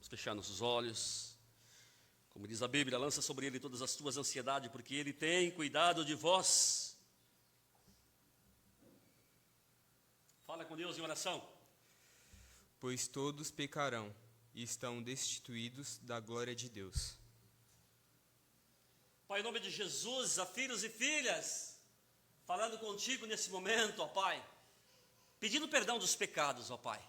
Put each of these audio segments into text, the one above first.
fechar nossos olhos. Como diz a Bíblia, lança sobre Ele todas as tuas ansiedades, porque Ele tem cuidado de vós. Fala com Deus em oração. Pois todos pecarão e estão destituídos da glória de Deus. Pai, em nome de Jesus, a filhos e filhas, falando contigo nesse momento, ó Pai, pedindo perdão dos pecados, ó Pai.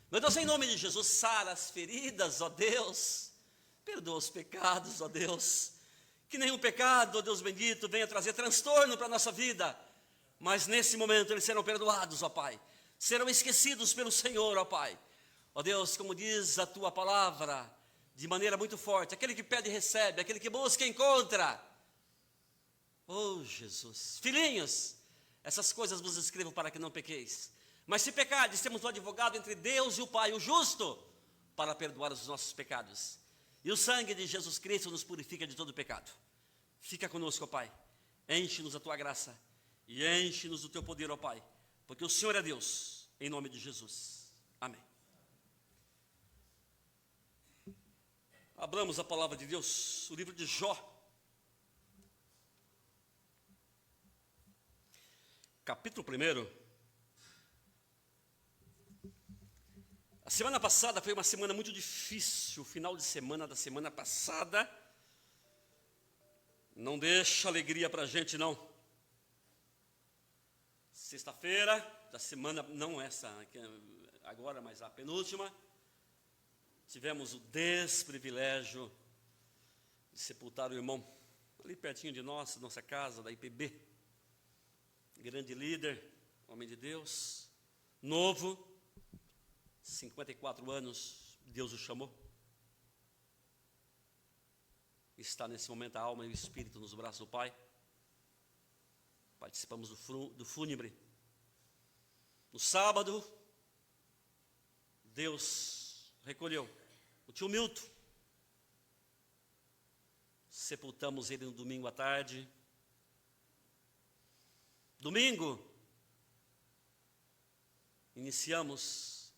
Meu Deus, em nome de Jesus, sara as feridas, ó Deus, perdoa os pecados, ó Deus, que nenhum pecado, ó Deus bendito, venha trazer transtorno para a nossa vida, mas nesse momento eles serão perdoados, ó Pai, serão esquecidos pelo Senhor, ó Pai. Ó Deus, como diz a Tua palavra, de maneira muito forte, aquele que pede recebe, aquele que busca encontra. Oh Jesus, filhinhos, essas coisas vos escrevo para que não pequeis. Mas se pecardes, temos um advogado entre Deus e o Pai, o justo, para perdoar os nossos pecados. E o sangue de Jesus Cristo nos purifica de todo pecado. Fica conosco, ó Pai, enche-nos da Tua graça e enche-nos do Teu poder, ó Pai, porque o Senhor é Deus, em nome de Jesus. Amém. Abramos a palavra de Deus, o livro de Jó, capítulo 1. A semana passada foi uma semana muito difícil, o final de semana da semana passada não deixa alegria para a gente, não. Sexta-feira da semana, não essa agora, mas a penúltima, tivemos o desprivilégio de sepultar o irmão ali pertinho de nós, nossa casa, da IPB. Grande líder, homem de Deus, novo, 54 anos, Deus o chamou. Está nesse momento a alma e o espírito nos braços do Pai. Participamos do fúnebre. No sábado, Deus recolheu o tio Milton. Sepultamos ele no domingo à tarde. Domingo, iniciamos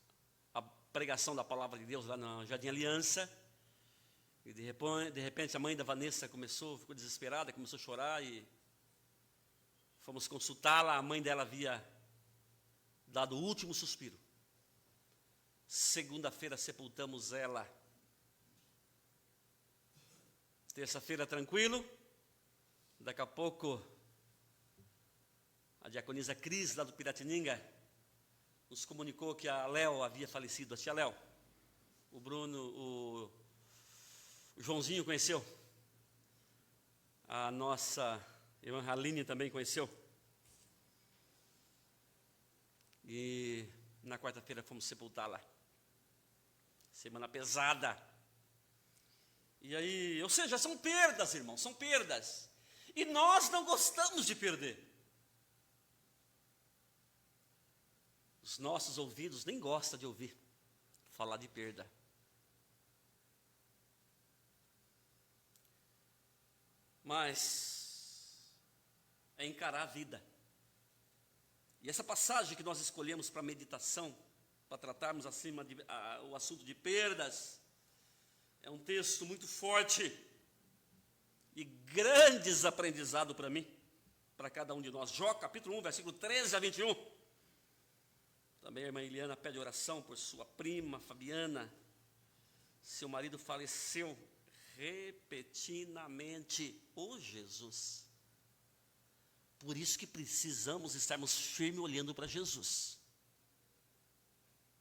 a pregação da palavra de Deus lá na Jardim Aliança. E de repente a mãe da Vanessa ficou desesperada, começou a chorar e fomos consultá-la. A mãe dela havia dado o último suspiro. Segunda-feira sepultamos ela. Terça-feira tranquilo. Daqui a pouco a diaconisa Cris, lá do Piratininga, nos comunicou que a Léo havia falecido, a tia Léo. O Bruno, o Joãozinho conheceu. A nossa irmã Aline também conheceu. E na quarta-feira fomos sepultá-la. Semana pesada. E aí, ou seja, são perdas, irmãos, são perdas. E nós não gostamos de perder. Os nossos ouvidos nem gostam de ouvir falar de perda. Mas é encarar a vida. E essa passagem que nós escolhemos para meditação, para tratarmos o assunto de perdas, é um texto muito forte e grandes aprendizado para mim, para cada um de nós. Jó, capítulo 1, versículo 13 a 21. Também a irmã Eliana pede oração por sua prima Fabiana. Seu marido faleceu repentinamente. Oh, Jesus! Por isso que precisamos estarmos firmes olhando para Jesus.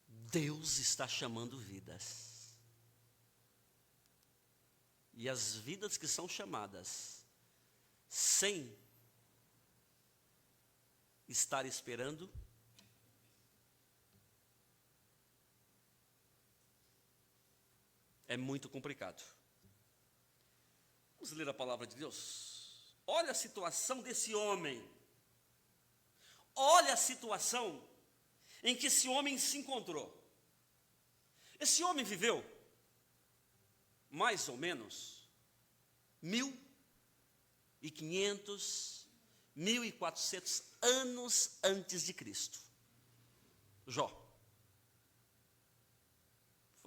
Deus está chamando vidas. E as vidas que são chamadas sem estar esperando, é muito complicado. Vamos ler a palavra de Deus. Olha a situação desse homem. Olha a situação em que esse homem se encontrou. Esse homem viveu mais ou menos 1.500, 1.400 anos antes de Cristo. Jó.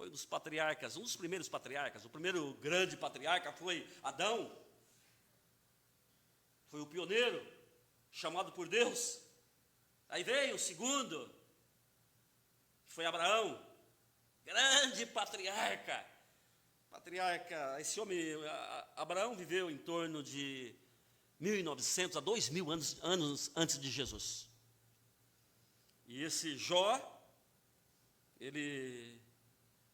foi um dos patriarcas, um dos primeiros patriarcas. O primeiro grande patriarca foi Adão. Foi o pioneiro, chamado por Deus. Aí veio o segundo, que foi Abraão, grande patriarca. Esse homem, Abraão viveu em torno de 1.900 a 2.000 anos antes de Jesus. E esse Jó, ele,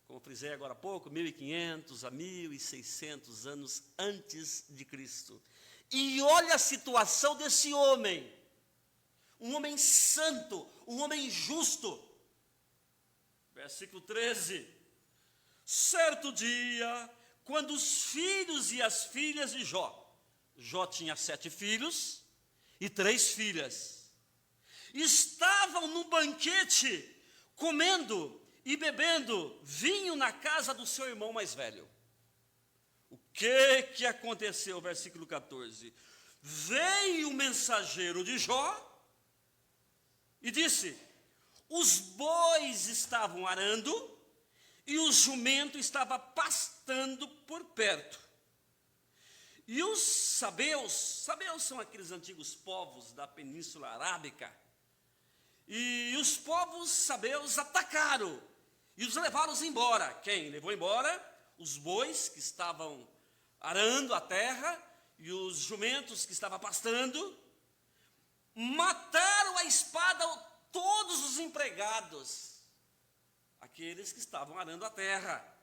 como frisei agora há pouco, 1.500 a 1.600 anos antes de Cristo. E olha a situação desse homem, um homem santo, um homem justo. Versículo 13. Certo dia, quando os filhos e as filhas de Jó tinha 7 filhos e 3 filhas, estavam num banquete, comendo e bebendo vinho na casa do seu irmão mais velho. O que aconteceu? Versículo 14. Veio o mensageiro de Jó e disse: os bois estavam arando e o jumento estava pastando por perto. E os sabeus são aqueles antigos povos da Península Arábica, e os povos sabeus atacaram e os levaram embora. Quem levou embora? Os bois que estavam arando a terra e os jumentos que estavam pastando. Mataram a espada todos os empregados, aqueles que estavam arando a terra.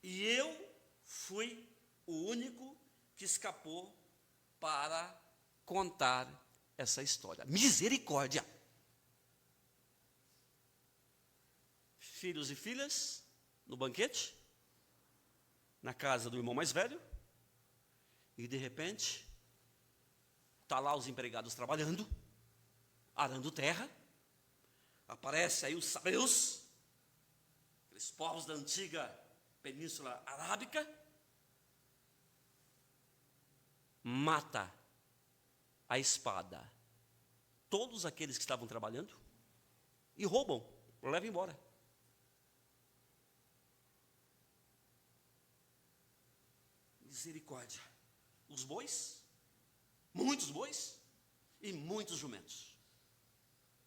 E eu fui o único que escapou para contar essa história. Misericórdia! Filhos e filhas no banquete, na casa do irmão mais velho, e de repente, está lá os empregados trabalhando, arando terra, aparece aí os sabeus, aqueles povos da antiga Península Arábica, mata a espada todos aqueles que estavam trabalhando e roubam, levam embora. Misericórdia. Os bois, muitos bois e muitos jumentos.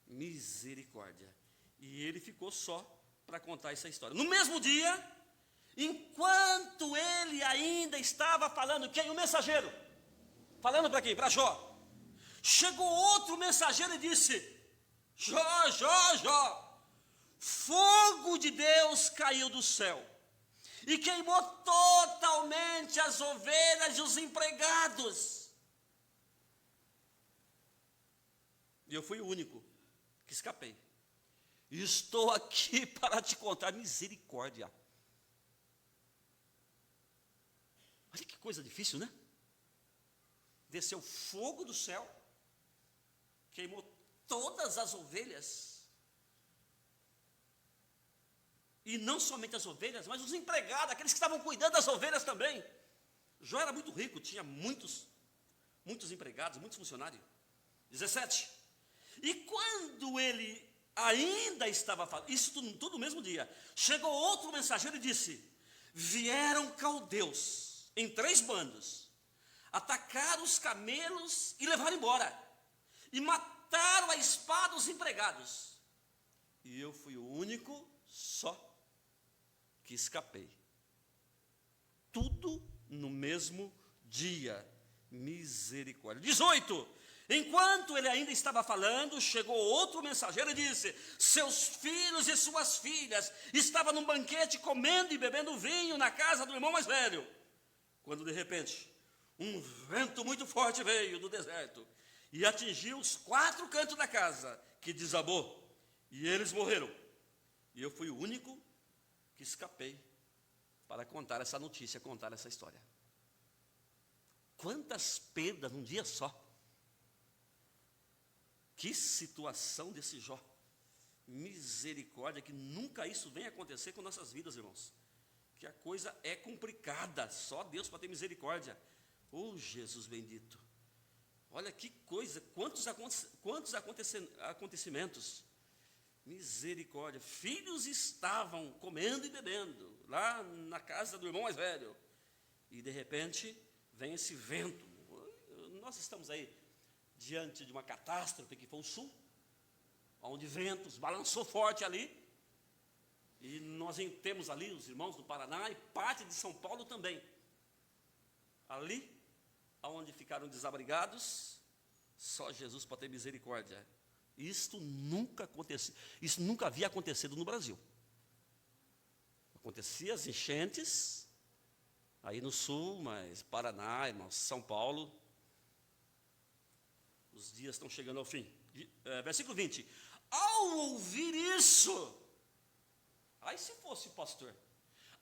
Misericórdia. E ele ficou só para contar essa história. No mesmo dia, enquanto ele ainda estava falando, quem? O mensageiro. Falando para quem? Para Jó. Chegou outro mensageiro e disse: Jó, fogo de Deus caiu do céu e queimou totalmente as ovelhas e os empregados. E eu fui o único que escapei. E estou aqui para te contar. Misericórdia. Olha que coisa difícil, né? Desceu fogo do céu, queimou todas as ovelhas, e não somente as ovelhas, mas os empregados, aqueles que estavam cuidando das ovelhas também. Jó era muito rico, tinha muitos empregados, muitos funcionários. 17. E quando ele ainda estava falando, isso tudo no mesmo dia, chegou outro mensageiro e disse: vieram caldeus em 3 bandos, atacaram os camelos e levaram embora, e mataram a espada os empregados. E eu fui o único só que escapei. Tudo no mesmo dia. Misericórdia. 18. Enquanto ele ainda estava falando, chegou outro mensageiro e disse: seus filhos e suas filhas estavam num banquete comendo e bebendo vinho na casa do irmão mais velho, quando de repente um vento muito forte veio do deserto e atingiu os 4 cantos da casa, que desabou, e eles morreram. E eu fui o único que escapei para contar essa notícia, contar essa história. Quantas perdas num dia só. Que situação desse Jó. Misericórdia, que nunca isso venha acontecer com nossas vidas, irmãos. Que a coisa é complicada, só Deus para ter misericórdia. Oh, Jesus bendito. Olha que coisa, quantos acontecimentos. Misericórdia. Filhos estavam comendo e bebendo lá na casa do irmão mais velho. E de repente vem esse vento. Nós estamos aí diante de uma catástrofe que foi o sul, onde ventos balançou forte ali. E nós temos ali os irmãos do Paraná e parte de São Paulo também. Ali, onde ficaram desabrigados, só Jesus pode ter misericórdia. Isto nunca aconteceu, isso nunca havia acontecido no Brasil. Acontecia as enchentes, aí no sul, mas Paraná, irmãos, São Paulo, os dias estão chegando ao fim. Versículo 20. Ao ouvir isso, ai se fosse o pastor,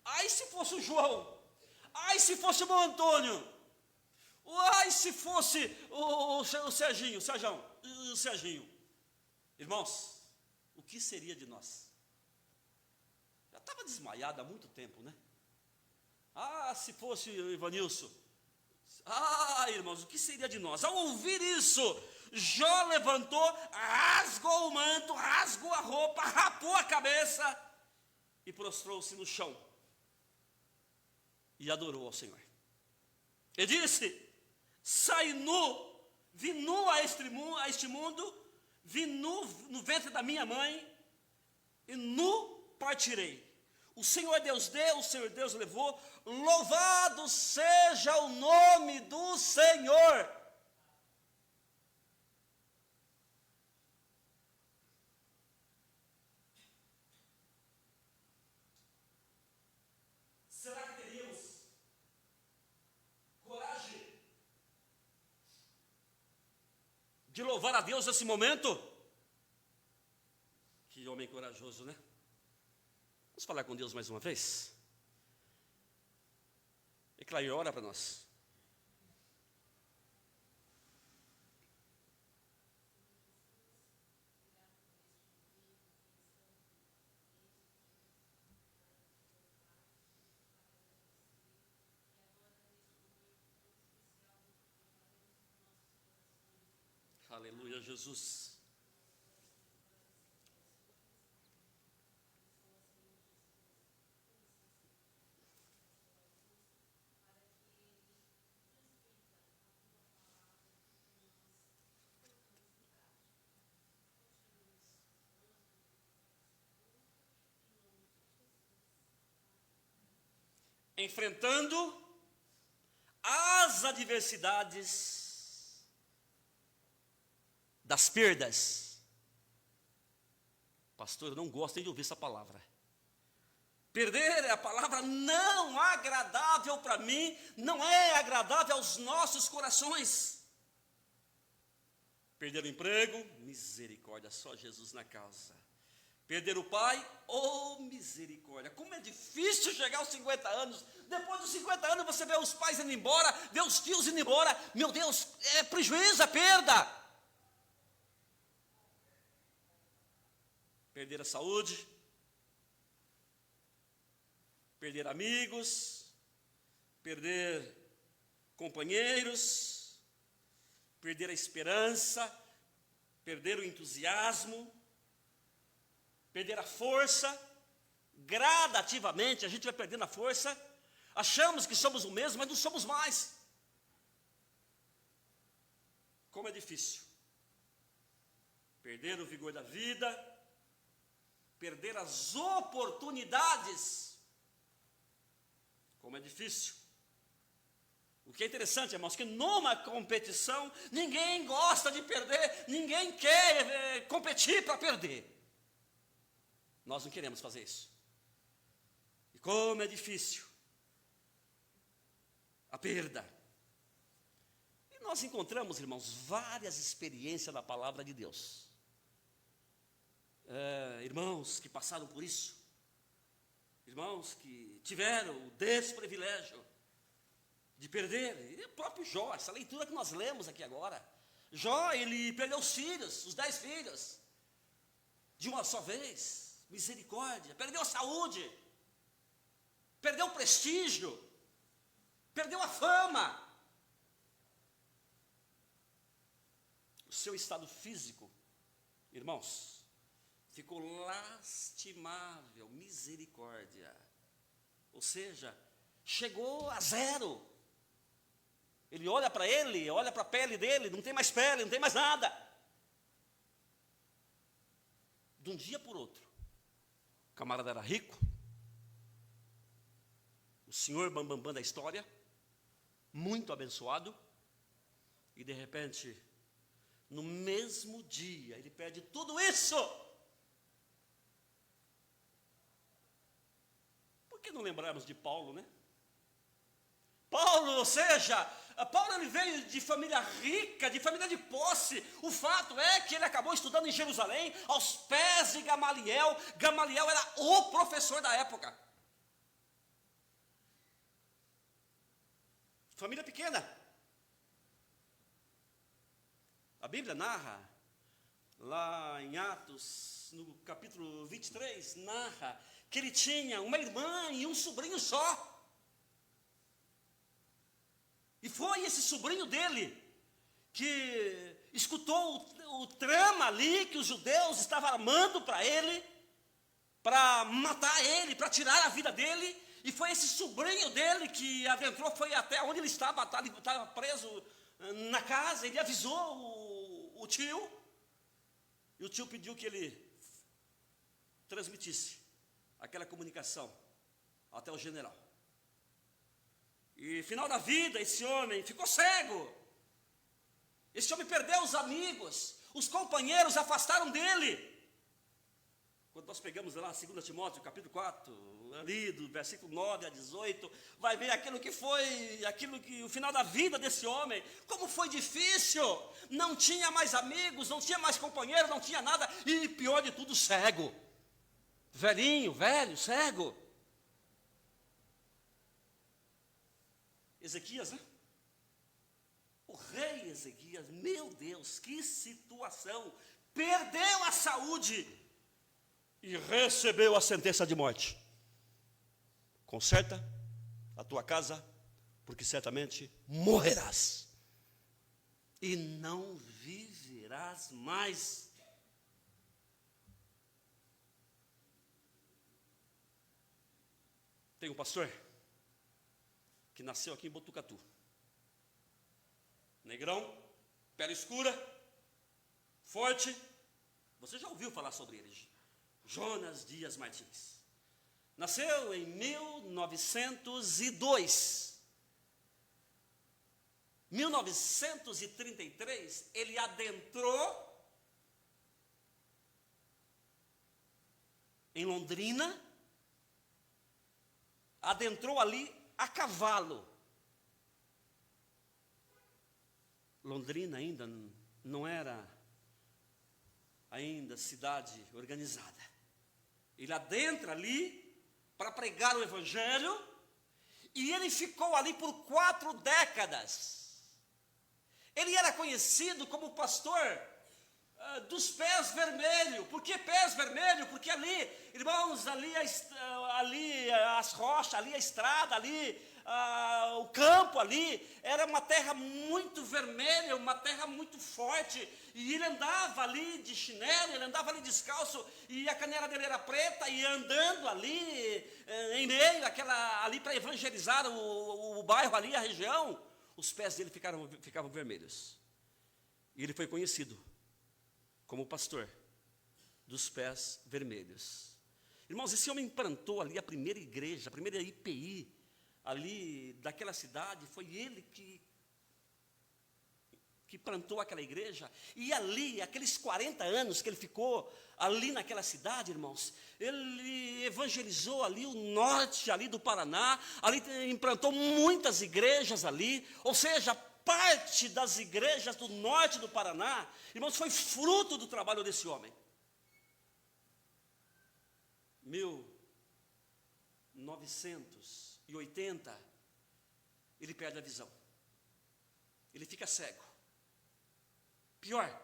ai se fosse o João, ai se fosse o irmão Antônio, ai se fosse o Serginho, o Serginho. Irmãos, o que seria de nós? Já estava desmaiado há muito tempo, né? Ah, se fosse o Ivanilson. Ah, irmãos, o que seria de nós? Ao ouvir isso, Jó levantou, rasgou o manto, rasgou a roupa, rapou a cabeça e prostrou-se no chão e adorou ao Senhor. E disse: sai nu, vim nu a este mundo, vim nu no ventre da minha mãe, e nu partirei. O Senhor Deus deu, o Senhor Deus levou, louvado seja o nome do Senhor. Será que teríamos coragem de louvar a Deus nesse momento? Que homem corajoso, né? Vamos falar com Deus mais uma vez? E Clair, ora para nós. Aleluia, Jesus. Enfrentando as adversidades das perdas. Pastor, eu não gosto nem de ouvir essa palavra. Perder é a palavra não agradável para mim, não é agradável aos nossos corações. Perder o emprego, misericórdia, só Jesus na causa. Perder o pai, oh misericórdia, como é difícil chegar aos 50 anos, depois dos 50 anos você vê os pais indo embora, vê os tios indo embora, meu Deus, é prejuízo, é perda. Perder a saúde, perder amigos, perder companheiros, perder a esperança, perder o entusiasmo, perder a força. Gradativamente a gente vai perdendo a força, achamos que somos o mesmo, mas não somos mais. Como é difícil perder o vigor da vida, perder as oportunidades. Como é difícil. O que é interessante, irmãos, que numa competição ninguém gosta de perder, ninguém quer competir para perder. Nós não queremos fazer isso. E como é difícil a perda. E nós encontramos, irmãos, várias experiências da palavra de Deus. Irmãos que passaram por isso. Irmãos que tiveram o desprivilégio de perder. E o próprio Jó, essa leitura que nós lemos aqui agora. Jó, ele perdeu os filhos, os 10 filhos, de uma só vez. Misericórdia, perdeu a saúde, perdeu o prestígio, perdeu a fama, o seu estado físico, irmãos, ficou lastimável, misericórdia. Ou seja, chegou a zero. Ele olha para ele, olha para a pele dele, não tem mais pele, não tem mais nada. De um dia por outro, o camarada era rico, o senhor bambambam da história, muito abençoado, e de repente, no mesmo dia, ele perde tudo isso. Por que não lembrarmos de Paulo, né? Paulo, ou seja, Paulo ele veio de família rica, de família de posse. O fato é que ele acabou estudando em Jerusalém, aos pés de Gamaliel. Gamaliel era o professor da época. Família pequena. A Bíblia narra, lá em Atos, no capítulo 23, narra que ele tinha uma irmã e um sobrinho só. E foi esse sobrinho dele que escutou o trama ali que os judeus estavam armando para ele, para matar ele, para tirar a vida dele. E foi esse sobrinho dele que adentrou, foi até onde ele estava preso na casa. Ele avisou o tio, e o tio pediu que ele transmitisse aquela comunicação até o general. E final da vida, esse homem ficou cego. Esse homem perdeu os amigos, os companheiros afastaram dele. Quando nós pegamos lá 2 Timóteo, capítulo 4, ali do versículo 9 a 18, vai ver aquilo que o final da vida desse homem, como foi difícil, não tinha mais amigos, não tinha mais companheiros, não tinha nada, e pior de tudo, cego. Velhinho, velho, cego. Ezequias, né? O rei Ezequias, meu Deus, que situação! Perdeu a saúde e recebeu a sentença de morte. Conserta a tua casa, porque certamente morrerás e não viverás mais. Tem um pastor que nasceu aqui em Botucatu. Negrão, pele escura, forte. Você já ouviu falar sobre ele? Jonas Dias Martins. Nasceu em 1902. 1933, ele adentrou em Londrina, adentrou ali a cavalo. Londrina ainda não era cidade organizada. Ele adentra ali para pregar o evangelho, e ele ficou ali por 4 décadas. Ele era conhecido como pastor dos pés vermelhos. Por que pés vermelhos? Porque ali, irmãos, ali as rochas, ali a estrada, ali o campo ali, era uma terra muito vermelha, uma terra muito forte, e ele andava ali de chinelo, ele andava ali descalço, e a canela dele era preta, e andando ali, em meio ali para evangelizar o bairro ali, a região, os pés dele ficavam vermelhos. E ele foi conhecido como pastor dos pés vermelhos. Irmãos, esse homem implantou ali a primeira igreja, a primeira IPI, ali daquela cidade. Foi ele que plantou aquela igreja. E ali, aqueles 40 anos que ele ficou ali naquela cidade, irmãos, ele evangelizou ali o norte ali do Paraná, ali implantou muitas igrejas ali, ou seja, parte das igrejas do norte do Paraná, irmãos, foi fruto do trabalho desse homem. 1980, ele perde a visão. Ele fica cego. Pior,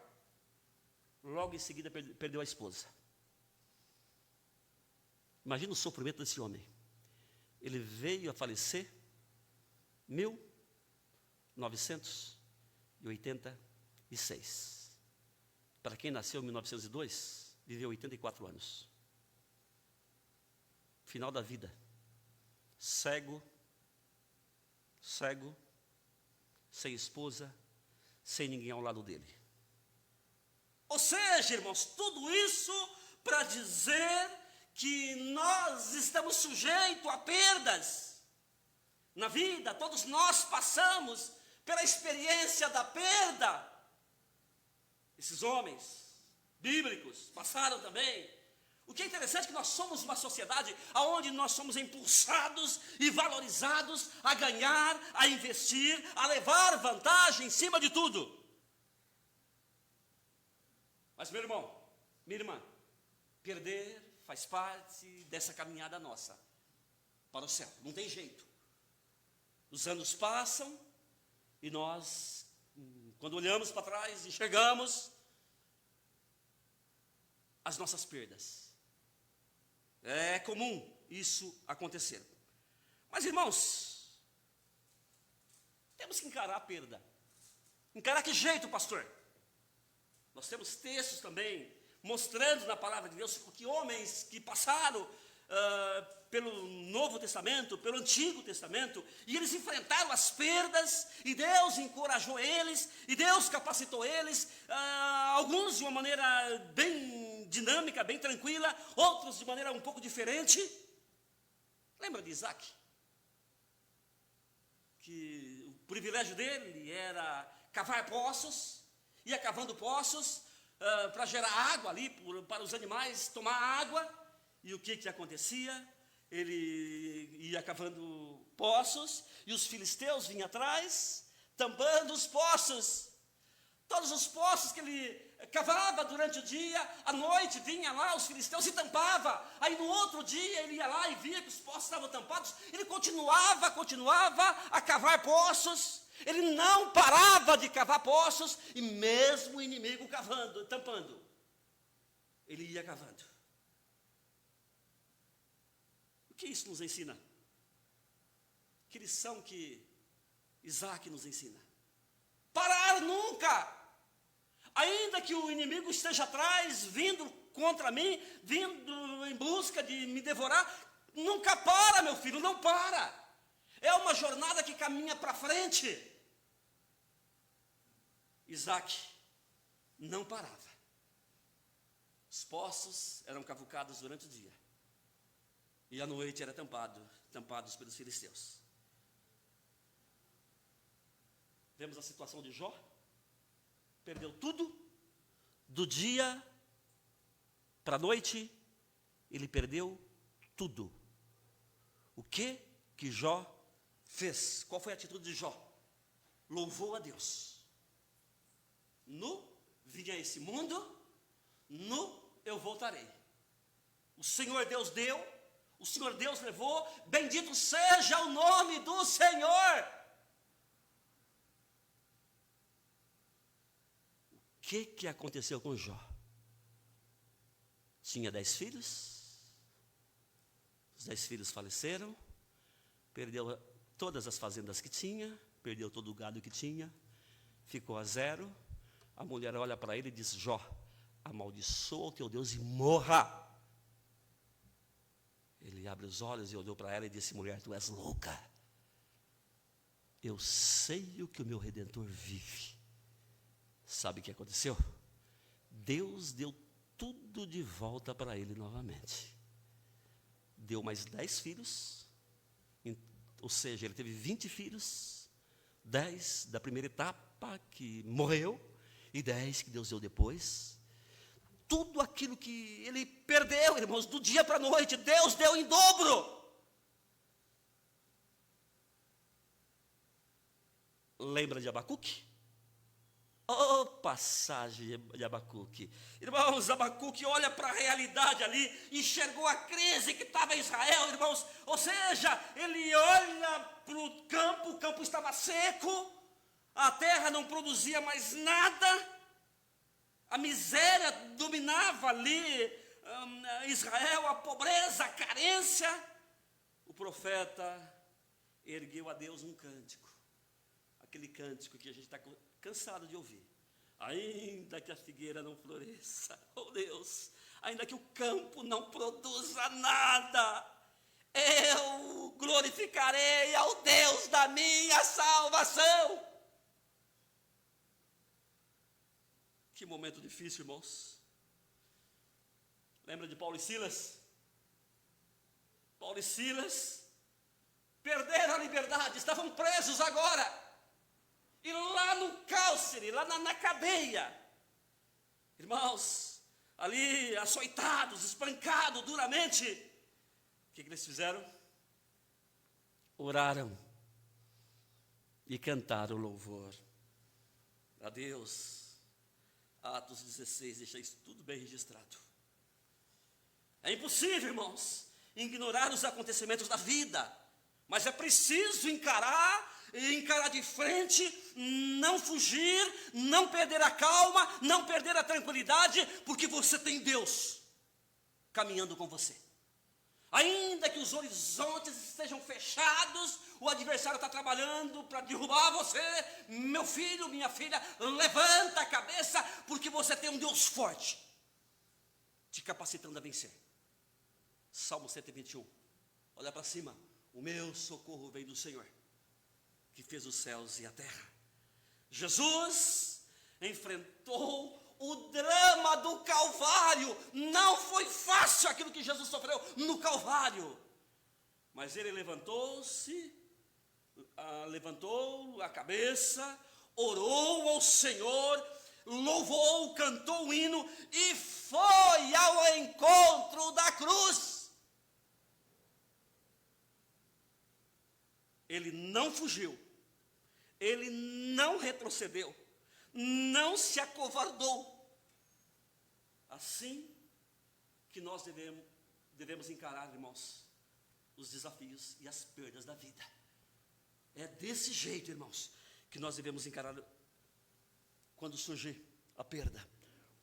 logo em seguida perdeu a esposa. Imagina o sofrimento desse homem. Ele veio a falecer 1986. Para quem nasceu em 1902, viveu 84 anos. Final da vida. Cego, sem esposa, sem ninguém ao lado dele. Ou seja, irmãos, tudo isso para dizer que nós estamos sujeitos a perdas na vida. Todos nós passamos pela experiência da perda. Esses homens bíblicos passaram também. O que é interessante é que nós somos uma sociedade onde nós somos impulsados e valorizados a ganhar, a investir, a levar vantagem em cima de tudo. Mas meu irmão, minha irmã, perder faz parte dessa caminhada nossa para o céu, não tem jeito. Os anos passam e nós, quando olhamos para trás, enxergamos as nossas perdas. É comum isso acontecer. Mas, irmãos, temos que encarar a perda. Encarar que jeito, pastor? Nós temos textos também mostrando na palavra de Deus que homens que passaram pelo Novo Testamento, pelo Antigo Testamento, e eles enfrentaram as perdas, e Deus encorajou eles, e Deus capacitou eles, alguns de uma maneira bem dinâmica, bem tranquila, outros de maneira um pouco diferente. Lembra de Isaac? Que o privilégio dele era cavar poços, ia cavando poços para gerar água ali, para os animais tomar água. E o que acontecia? Ele ia cavando poços, e os filisteus vinham atrás, tampando os poços. Todos os poços que ele cavava durante o dia, à noite vinha lá os filisteus e tampava. Aí no outro dia ele ia lá e via que os poços estavam tampados. Ele continuava a cavar poços. Ele não parava de cavar poços, e mesmo o inimigo cavando, tampando, ele ia cavando. O que isso nos ensina? Que lição que Isaac nos ensina? Parar nunca! Ainda que o inimigo esteja atrás, vindo contra mim, vindo em busca de me devorar, nunca para, meu filho, não para. É uma jornada que caminha para frente. Isaac não parava. Os poços eram cavucados durante o dia, e à noite era tampados pelos filisteus. Vemos a situação de Jó. Perdeu tudo. Do dia para a noite, ele perdeu tudo. O que Jó fez? Qual foi a atitude de Jó? Louvou a Deus. Vim a esse mundo, eu voltarei. O Senhor Deus deu, o Senhor Deus levou, bendito seja o nome do Senhor. O que aconteceu com Jó? Tinha 10 filhos, os 10 filhos faleceram, perdeu todas as fazendas que tinha, perdeu todo o gado que tinha, ficou a zero. A mulher olha para ele e diz: Jó, amaldiçoa o teu Deus e morra. Ele abre os olhos e olhou para ela e disse: mulher, tu és louca. Eu sei o que o meu Redentor vive. Sabe o que aconteceu? Deus deu tudo de volta para ele novamente. Deu mais 10 filhos, ou seja, ele teve 20 filhos, 10 da primeira etapa que morreu, e 10 que Deus deu depois. Tudo aquilo que ele perdeu, irmãos, do dia para a noite, Deus deu em dobro. Lembra de Abacuque? Oh, passagem de Abacuque. Irmãos, Abacuque olha para a realidade ali, enxergou a crise que estava em Israel, irmãos. Ou seja, ele olha para o campo estava seco, a terra não produzia mais nada, a miséria dominava ali Israel, a pobreza, a carência. O profeta ergueu a Deus um cântico, aquele cântico que a gente está cansado de ouvir. Ainda que a figueira não floresça, oh Deus, ainda que o campo não produza nada, eu glorificarei ao Deus da minha salvação. Que momento difícil, irmãos. Lembra de Paulo e Silas? Paulo e Silas perderam a liberdade, estavam presos agora. E lá no cárcere, lá na cadeia, irmãos, ali açoitados, espancados duramente, o que eles fizeram? Oraram e cantaram louvor a Deus. Atos 16, deixa isso tudo bem registrado. É impossível, irmãos, ignorar os acontecimentos da vida, mas é preciso encarar de frente, não fugir, não perder a calma, não perder a tranquilidade, porque você tem Deus caminhando com você. Ainda que os horizontes estejam fechados, o adversário está trabalhando para derrubar você, meu filho, minha filha, levanta a cabeça, porque você tem um Deus forte, te capacitando a vencer. Salmo 121, olha para cima, o meu socorro vem do Senhor, que fez os céus e a terra. Jesus enfrentou o drama do Calvário. Não foi fácil aquilo que Jesus sofreu no Calvário, mas ele levantou a cabeça, orou ao Senhor, louvou, cantou o hino e foi ao encontro da cruz. Ele não fugiu, ele não retrocedeu, não se acovardou. Assim que nós devemos encarar, irmãos, os desafios e as perdas da vida. É desse jeito, irmãos, que nós devemos encarar quando surgir a perda.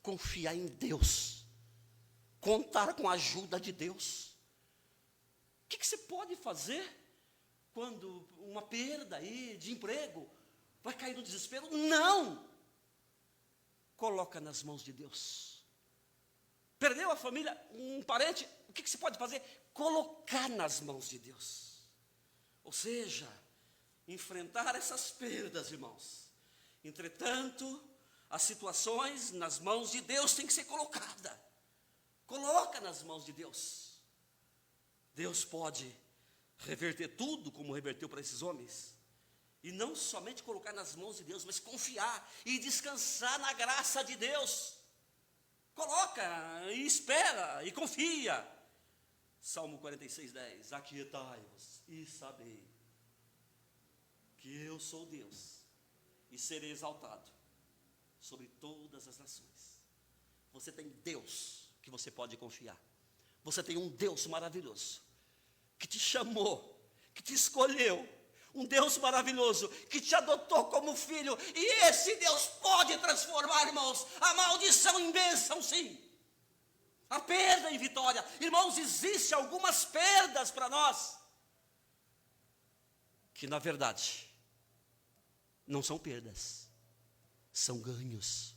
Confiar em Deus, contar com a ajuda de Deus. O que você pode fazer quando uma perda aí de emprego vai cair no desespero? Não! Coloca nas mãos de Deus. Perdeu a família, um parente, o que você pode fazer? Colocar nas mãos de Deus. Ou seja, enfrentar essas perdas, irmãos. Entretanto, as situações nas mãos de Deus tem que ser colocada. Coloca nas mãos de Deus. Deus pode reverter tudo como reverteu para esses homens. E não somente colocar nas mãos de Deus, mas confiar e descansar na graça de Deus. Coloca e espera e confia. Salmo 46:10. Aquietai-vos e sabei que eu sou Deus e serei exaltado sobre todas as nações. Você tem Deus que você pode confiar. Você tem um Deus maravilhoso que te chamou, que te escolheu, um Deus maravilhoso que te adotou como filho, e esse Deus pode transformar, irmãos, a maldição em bênção, sim, a perda em vitória. Irmãos, existem algumas perdas para nós que na verdade não são perdas, são ganhos.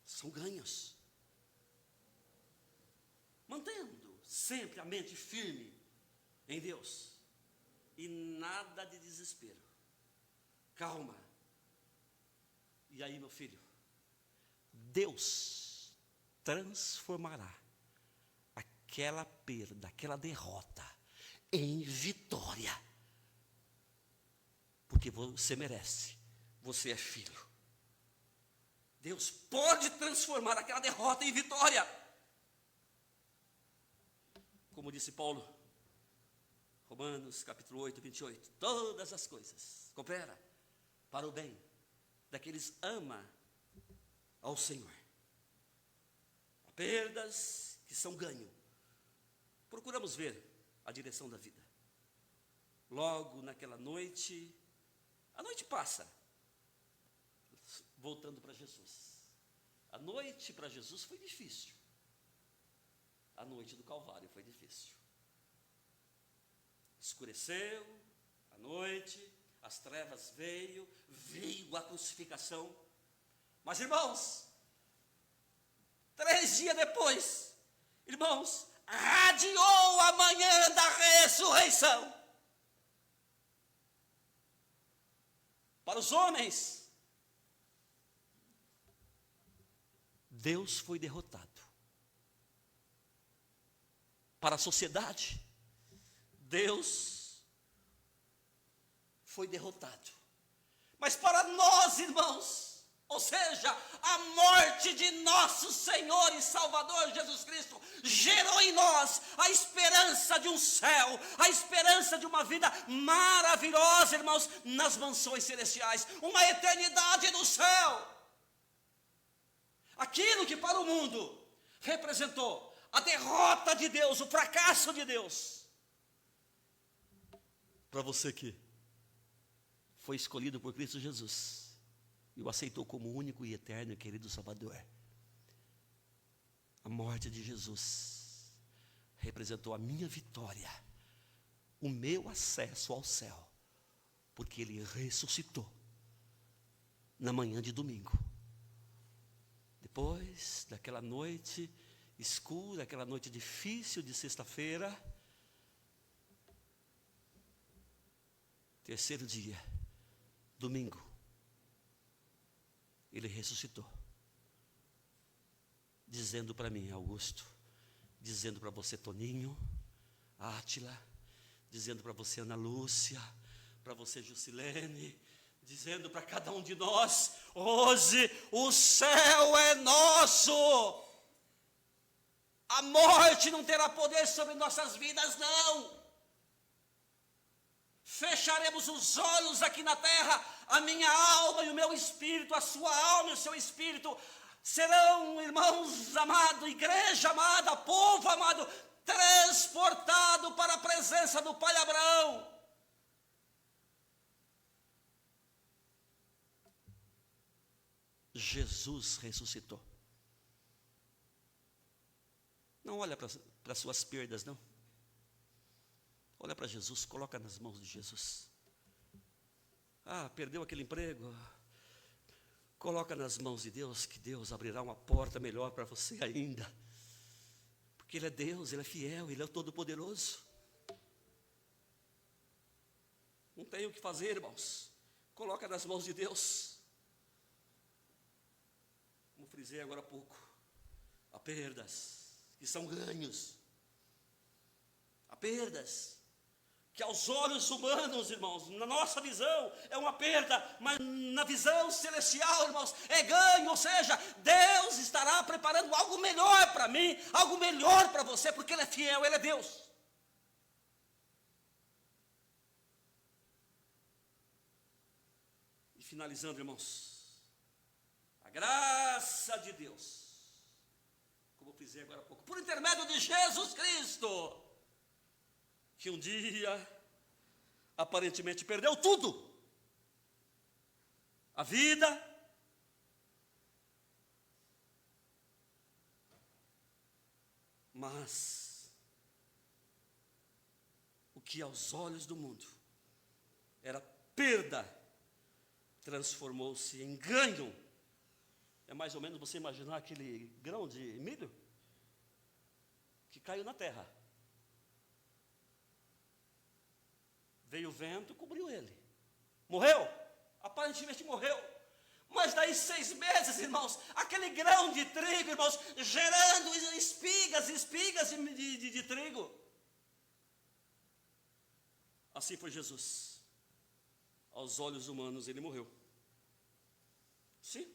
São ganhos. Mantendo sempre a mente firme em Deus e nada de desespero. Calma. E aí, meu filho, Deus transformará aquela perda, aquela derrota em vitória. Porque você merece, você é filho. Deus pode transformar aquela derrota em vitória. Como disse Paulo, Romanos capítulo 8, 28. Todas as coisas cooperam para o bem daqueles que amam ao Senhor. Há perdas que são ganho. Procuramos ver a direção da vida. Logo naquela noite, a noite passa, voltando para Jesus. A noite para Jesus foi difícil. A noite do Calvário foi difícil. Escureceu a noite, as trevas veio a crucificação. Mas, irmãos, 3 dias depois, irmãos, radiou a manhã da ressurreição. Para os homens, Deus foi derrotado. Para a sociedade, Deus foi derrotado. Mas para nós, irmãos, ou seja, a morte de nosso Senhor e Salvador Jesus Cristo gerou em nós a esperança de um céu, a esperança de uma vida maravilhosa, irmãos, nas mansões celestiais, uma eternidade no céu. Aquilo que para o mundo representou a derrota de Deus, o fracasso de Deus, para você que foi escolhido por Cristo Jesus e o aceitou como único e eterno e querido Salvador, a morte de Jesus representou a minha vitória, o meu acesso ao céu, porque Ele ressuscitou na manhã de domingo. Depois daquela noite escura, aquela noite difícil de sexta-feira, terceiro dia, domingo, Ele ressuscitou, dizendo para mim, Augusto, dizendo para você, Toninho, Átila, dizendo para você, Ana Lúcia, para você, Jusilene, dizendo para cada um de nós, hoje o céu é nosso. A morte não terá poder sobre nossas vidas, não. Fecharemos os olhos aqui na terra, a minha alma e o meu espírito, a sua alma e o seu espírito serão, irmãos amados, igreja amada, povo amado, transportado para a presença do Pai Abraão. Jesus ressuscitou. Não olha para as suas perdas, não. Olha para Jesus, coloca nas mãos de Jesus. Ah, perdeu aquele emprego. Coloca nas mãos de Deus, que Deus abrirá uma porta melhor para você ainda. Porque Ele é Deus, Ele é fiel, Ele é o Todo-Poderoso. Não tem o que fazer, irmãos. Coloca nas mãos de Deus. Como frisei agora há pouco, há perdas que são ganhos. Há perdas que aos olhos humanos, irmãos, na nossa visão é uma perda, mas na visão celestial, irmãos, é ganho. Ou seja, Deus estará preparando algo melhor para mim, algo melhor para você, porque Ele é fiel, Ele é Deus. E finalizando, irmãos, a graça de Deus, como eu fiz agora há pouco, por intermédio de Jesus Cristo, que um dia aparentemente perdeu tudo, a vida, mas o que aos olhos do mundo era perda, transformou-se em ganho. É mais ou menos você imaginar aquele grão de milho que caiu na terra. Veio o vento, cobriu ele. Morreu? Aparentemente morreu. Mas daí 6 meses, irmãos, aquele grão de trigo, irmãos, gerando espigas de trigo. Assim foi Jesus. Aos olhos humanos ele morreu. Sim.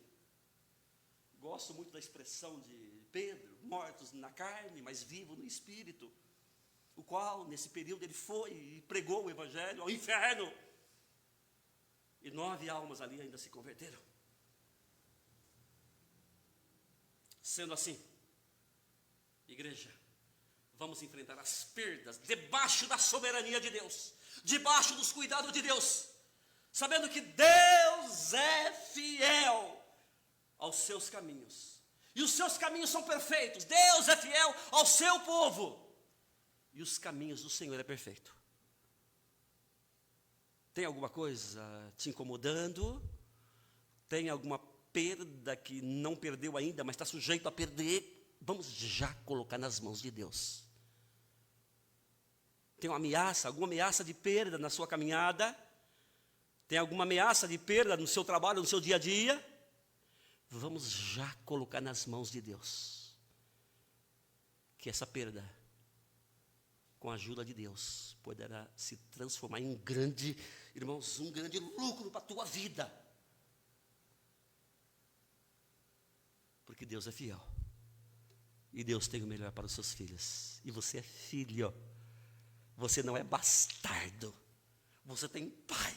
Gosto muito da expressão de Pedro, mortos na carne, mas vivo no espírito, o qual, nesse período, ele foi e pregou o evangelho ao inferno, e 9 almas ali ainda se converteram. Sendo assim, igreja, vamos enfrentar as perdas debaixo da soberania de Deus, debaixo dos cuidados de Deus, sabendo que Deus é fiel aos seus caminhos, e os seus caminhos são perfeitos. Deus é fiel ao seu povo, e os caminhos do Senhor é perfeito. Tem alguma coisa te incomodando? Tem alguma perda que não perdeu ainda, mas está sujeito a perder, vamos já colocar nas mãos de Deus. Tem uma ameaça, alguma ameaça de perda na sua caminhada? Tem alguma ameaça de perda no seu trabalho, no seu dia a dia? Vamos já colocar nas mãos de Deus. Que essa perda, com a ajuda de Deus, poderá se transformar em um grande, irmãos, um grande lucro para a tua vida. Porque Deus é fiel. E Deus tem o melhor para os seus filhos. E você é filho. Você não é bastardo. Você tem pai.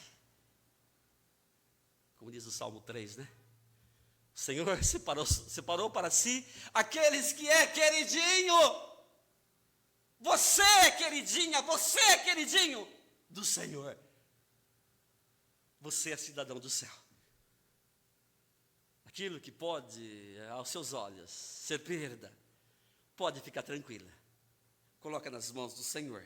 Como diz o Salmo 3, né? O Senhor separou para si aqueles que é queridinho. Você é queridinha, você é queridinho do Senhor. Você é cidadão do céu. Aquilo que pode, aos seus olhos, ser perda, pode ficar tranquila. Coloca nas mãos do Senhor.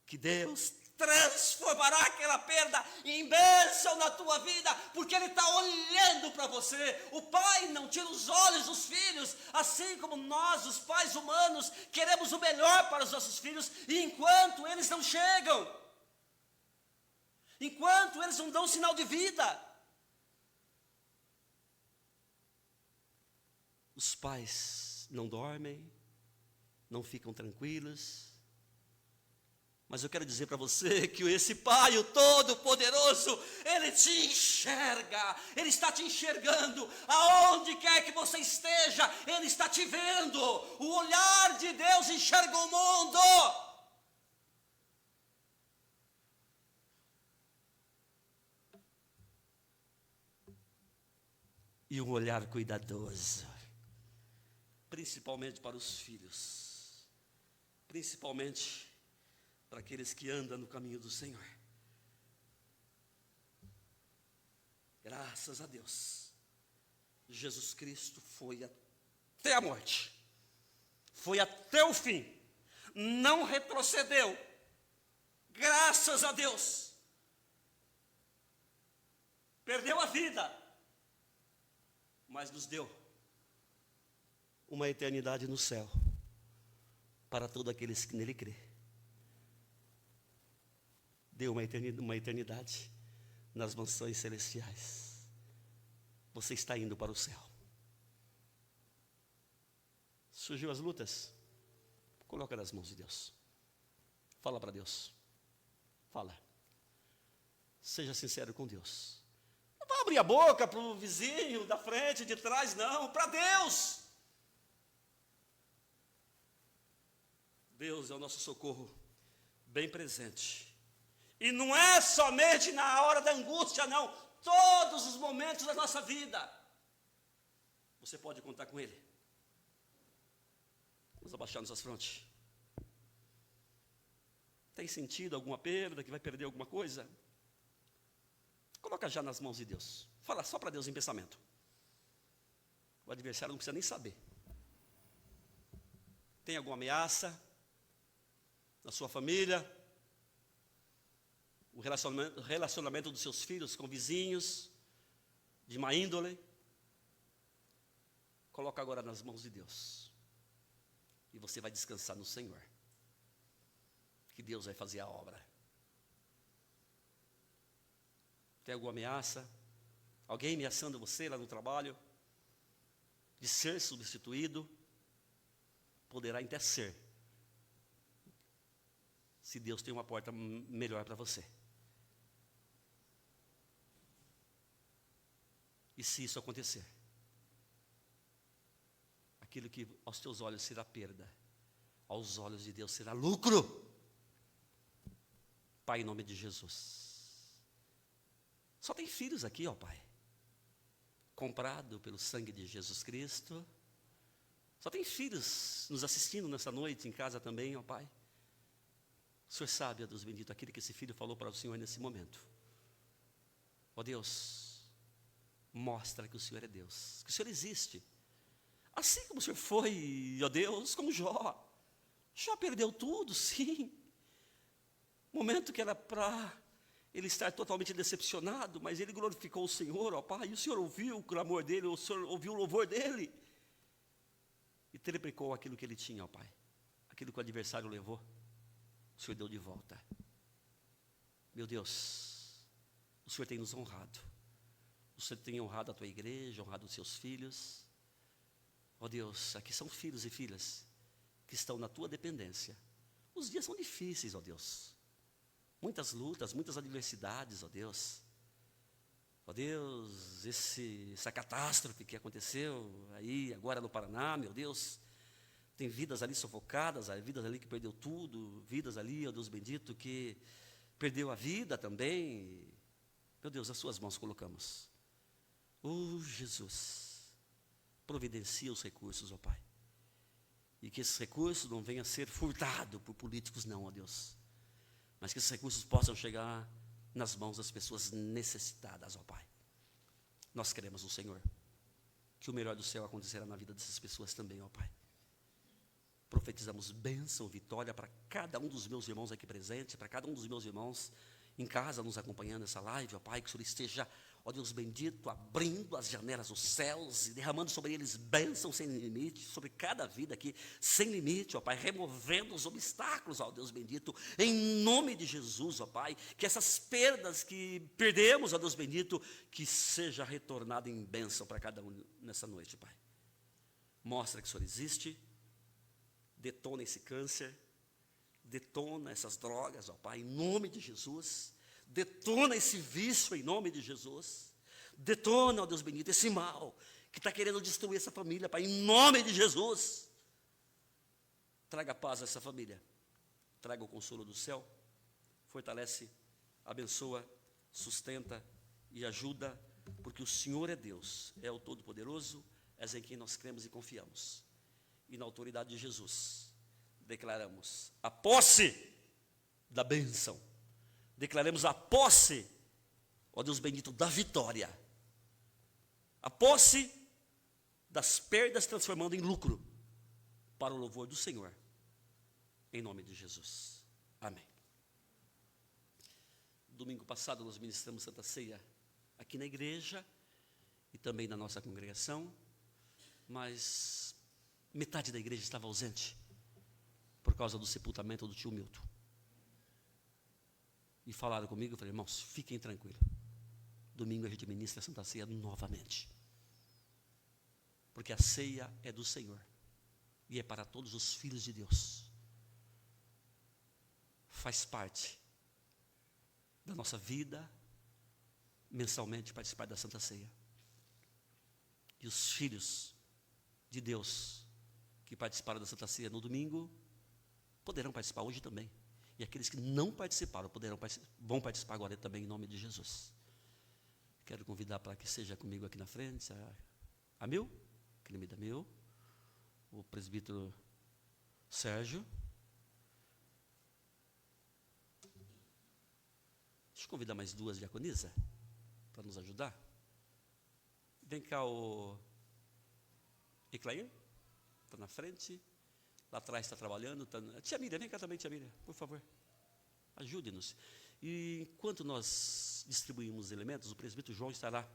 Que Deus transformará aquela perda em bênção na tua vida, porque Ele está olhando para você. O pai não tira os olhos dos filhos, assim como nós, os pais humanos, queremos o melhor para os nossos filhos, e enquanto eles não chegam, enquanto eles não dão sinal de vida, os pais não dormem, não ficam tranquilos. Mas eu quero dizer para você que esse Pai, o Todo-Poderoso, Ele te enxerga, Ele está te enxergando, aonde quer que você esteja, Ele está te vendo. O olhar de Deus enxerga o mundo. E um olhar cuidadoso, principalmente para os filhos, principalmente para aqueles que andam no caminho do Senhor. Graças a Deus, Jesus Cristo foi até a morte, foi até o fim, não retrocedeu, graças a Deus, perdeu a vida, mas nos deu uma eternidade no céu, para todos aqueles que nele crê. Deu uma eternidade nas mansões celestiais. Você está indo para o céu. Surgiu as lutas? Coloca nas mãos de Deus. Fala para Deus. Fala. Seja sincero com Deus. Não vai abrir a boca para o vizinho, da frente, de trás, não. Para Deus. Deus é o nosso socorro bem presente. E não é somente na hora da angústia, não. Todos os momentos da nossa vida, você pode contar com Ele. Vamos abaixar nossas frontes. Tem sentido alguma perda, que vai perder alguma coisa? Coloca já nas mãos de Deus. Fala só para Deus em pensamento. O adversário não precisa nem saber. Tem alguma ameaça na sua família? O relacionamento dos seus filhos com vizinhos, de má índole? Coloca agora nas mãos de Deus. E você vai descansar no Senhor. Que Deus vai fazer a obra. Tem alguma ameaça? Alguém ameaçando você lá no trabalho? De ser substituído? Poderá até ser. Se Deus tem uma porta melhor para você. E se isso acontecer, aquilo que aos teus olhos será perda, aos olhos de Deus será lucro. Pai, em nome de Jesus. Só tem filhos aqui, ó Pai, comprado pelo sangue de Jesus Cristo. Só tem filhos nos assistindo nessa noite, em casa também, ó Pai. O Senhor sabe, ó Deus bendito, aquilo que esse filho falou para o Senhor nesse momento. Ó Deus, mostra que o Senhor é Deus, que o Senhor existe. Assim como o Senhor foi, ó Deus, como Jó. Jó perdeu tudo, sim. Momento que era para ele estar totalmente decepcionado, mas ele glorificou o Senhor, ó Pai, e o Senhor ouviu o clamor dele, o Senhor ouviu o louvor dele, e triplicou aquilo que ele tinha, ó Pai, aquilo que o adversário levou, o Senhor deu de volta. Meu Deus, o Senhor tem nos honrado, o Senhor tem honrado a tua igreja, honrado os seus filhos, ó Deus, aqui são filhos e filhas, que estão na tua dependência. Os dias são difíceis, ó Deus, muitas lutas, muitas adversidades, ó Deus. Ó Deus, essa catástrofe que aconteceu aí agora no Paraná, meu Deus, tem vidas ali sufocadas, vidas ali que perdeu tudo, vidas ali, ó Deus bendito, que perdeu a vida também. Meu Deus, as suas mãos colocamos. Oh Jesus, providencia os recursos, ó Pai. E que esses recursos não venham a ser furtados por políticos, não, ó Deus. Mas que esses recursos possam chegar nas mãos das pessoas necessitadas, ó Pai. Nós queremos no Senhor que o melhor do céu acontecerá na vida dessas pessoas também, ó Pai. Profetizamos bênção, vitória para cada um dos meus irmãos aqui presentes, para cada um dos meus irmãos em casa nos acompanhando nessa live, ó Pai, que o Senhor esteja, ó Deus bendito, abrindo as janelas dos céus e derramando sobre eles bênção sem limite, sobre cada vida aqui, sem limite, ó Pai, removendo os obstáculos, ó Deus bendito, em nome de Jesus, ó Pai, que essas perdas que perdemos, ó Deus bendito, que seja retornado em bênção para cada um nessa noite, Pai. Mostra que o Senhor existe, detona esse câncer, detona essas drogas, ó Pai, em nome de Jesus. Detona esse vício em nome de Jesus. Detona, ó Deus bendito, esse mal que está querendo destruir essa família, Pai, em nome de Jesus. Traga paz a essa família. Traga o consolo do céu. Fortalece, abençoa, sustenta e ajuda, porque o Senhor é Deus, é o Todo-Poderoso, és em quem nós cremos e confiamos. E na autoridade de Jesus, declaramos a posse da bênção. Declaramos a posse, ó Deus bendito, da vitória. A posse das perdas transformando em lucro, para o louvor do Senhor. Em nome de Jesus. Amém. Domingo passado nós ministramos Santa Ceia aqui na igreja e também na nossa congregação, mas metade da igreja estava ausente por causa do sepultamento do tio Milton. E falaram comigo, eu falei, irmãos, fiquem tranquilos. Domingo a gente ministra a Santa Ceia novamente. Porque a ceia é do Senhor. E é para todos os filhos de Deus. Faz parte da nossa vida, mensalmente, participar da Santa Ceia. E os filhos de Deus que participaram da Santa Ceia no domingo, poderão participar hoje também. E aqueles que não participaram, vão participar agora também, em nome de Jesus. Quero convidar para que seja comigo aqui na frente, a Mil, querida Mil, o presbítero Sérgio. Deixa eu convidar mais duas diaconisas, para nos ajudar. Vem cá o Eclair, está na frente. Lá atrás está trabalhando. Tia Miriam, vem cá também, tia Miriam, por favor. Ajude-nos. E enquanto nós distribuímos os elementos, o presbítero João estará